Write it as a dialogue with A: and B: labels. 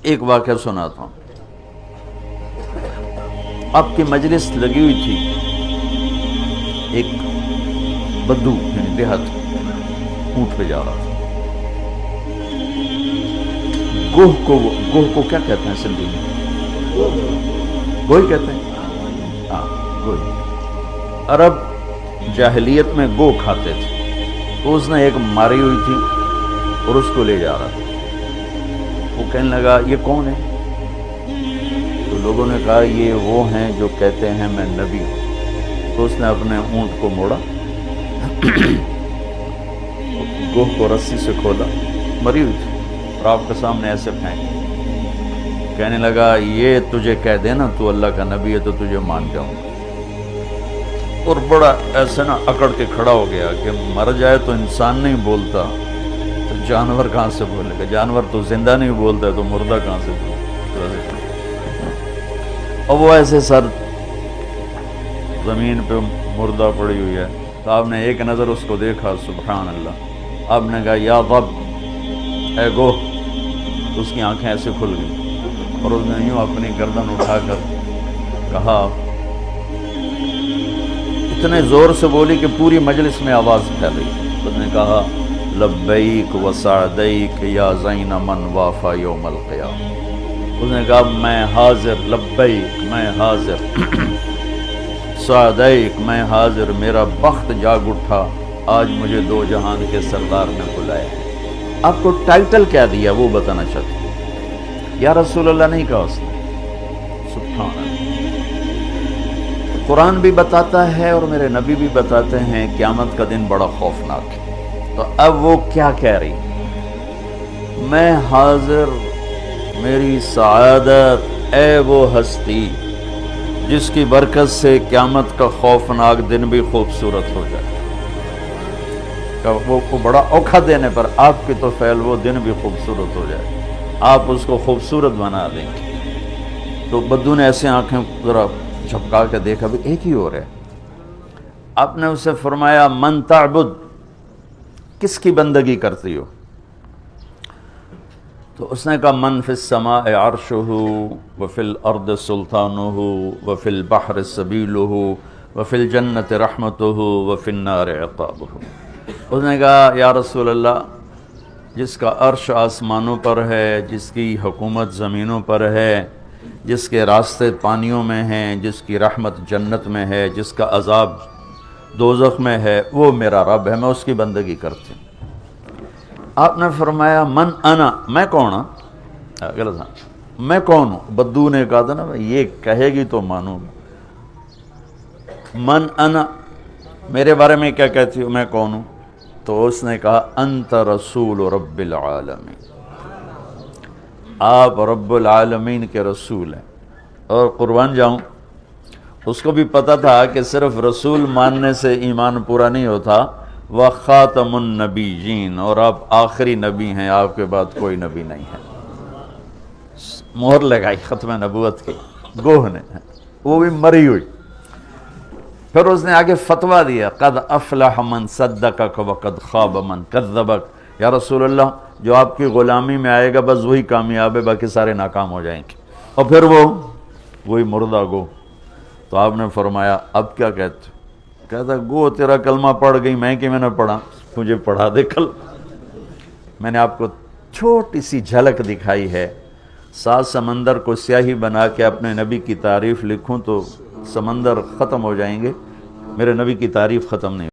A: ایک واقعہ سناتا ہوں. آپ کی مجلس لگی ہوئی تھی، ایک بدو یعنی دیہات اونٹ پہ جا رہا تھا. گوہ کو کیا کہتے ہیں سندھی میں؟ گوہی کہتے ہیں. ہاں گوہی. عرب جاہلیت میں گو کھاتے تھے، تو اس نے ایک ماری ہوئی تھی اور اس کو لے جا رہا تھا. وہ کہنے لگا یہ کون ہے؟ تو لوگوں نے کہا یہ وہ ہیں جو کہتے ہیں میں نبی ہوں. تو اس نے اپنے اونٹ کو موڑا، گوہ کو رسی سے کھولا، مری ہوئی تھی، اور آپ کے سامنے ایسے پھینک. کہنے لگا یہ تجھے کہہ دے نا تو اللہ کا نبی ہے تو تجھے مان جاؤں گا. اور بڑا ایسے نا اکڑ کے کھڑا ہو گیا کہ مر جائے تو انسان نہیں بولتا تو جانور کہاں سے بولے گا؟ جانور تو زندہ نہیں بولتا ہے تو مردہ کہاں سے بولے؟ اور وہ ایسے سر زمین پہ مردہ پڑی ہوئی ہے. تو آپ نے ایک نظر اس کو دیکھا، سبحان اللہ. آپ نے کہا یا رب اے گوہ. تو اس کی آنکھیں ایسے کھل گئیں اور اس نے یوں اپنی گردن اٹھا کر کہا، اتنے زور سے بولی کہ پوری مجلس میں آواز پھیل رہی. اس نے کہا لبیک و سعدیک یا زین من وافا یوم القیامہ. اس نے کہا میں حاضر، لبیک میں حاضر، سعدیک میں حاضر، میرا بخت جاگ اٹھا، آج مجھے دو جہان کے سردار نے بلایا. آپ کو ٹائٹل کیا دیا وہ بتانا چاہتا ہوں. یا رسول اللہ نہیں کہا اس نے. سبحان اللہ. قرآن بھی بتاتا ہے اور میرے نبی بھی بتاتے ہیں قیامت کا دن بڑا خوفناک ہے. تو اب وہ کیا کہہ رہی؟ میں حاضر، میری سعادت، اے وہ ہستی جس کی برکت سے قیامت کا خوفناک دن بھی خوبصورت ہو جائے. وہ بڑا اوکھا دینے پر آپ کی تو فعل وہ دن بھی خوبصورت ہو جائے، آپ اس کو خوبصورت بنا دیں گے. تو بدو نے ایسے آنکھیں ذرا جھپکا کے دیکھا، بھی ایک ہی اور ہے. آپ نے اسے فرمایا من تعبد، کس کی بندگی کرتی ہو؟ تو اس نے کہا من فی السماء عرشہ وفی الارض سلطانہ وفی البحر سبیلہ وفی الجنت رحمتہ وفی النار عقابہ. اس نے کہا یا رسول اللہ، جس کا عرش آسمانوں پر ہے، جس کی حکومت زمینوں پر ہے، جس کے راستے پانیوں میں ہیں، جس کی رحمت جنت میں ہے، جس کا عذاب دوزخ میں ہے، وہ میرا رب ہے، میں اس کی بندگی کرتی ہوں. آپ نے فرمایا من انا، میں کون ہوں؟ میں کون ہوں؟ بدو نے کہا تھا نا یہ کہے گی تو مانوں گا. من انا، میرے بارے میں کیا کہتی ہوں، میں کون ہوں؟ تو اس نے کہا انت رسول رب العالمین، آپ رب العالمین کے رسول ہیں. اور قربان جاؤں، اس کو بھی پتہ تھا کہ صرف رسول ماننے سے ایمان پورا نہیں ہوتا، وخاتم النبیین، اور آپ آخری نبی ہیں، آپ کے بعد کوئی نبی نہیں ہے. مہر لگائی ختم نبوت کی گوہ نے، وہ بھی مری ہوئی. پھر اس نے آگے فتویٰ دیا قد افلح من صدقک وقد خاب من کذبک. یا رسول اللہ، جو آپ کی غلامی میں آئے گا بس وہی کامیاب ہے، باقی سارے ناکام ہو جائیں گے. اور پھر وہی مردہ گو. تو آپ نے فرمایا اب کیا کہتے؟ کہتا گو تیرا کلمہ پڑھ گئی، میں کہ میں نے پڑھا، مجھے پڑھا دے. کل میں نے آپ کو چھوٹی سی جھلک دکھائی ہے. 7 سمندر کو سیاہی بنا کے اپنے نبی کی تعریف لکھوں تو سمندر ختم ہو جائیں گے، میرے نبی کی تعریف ختم نہیں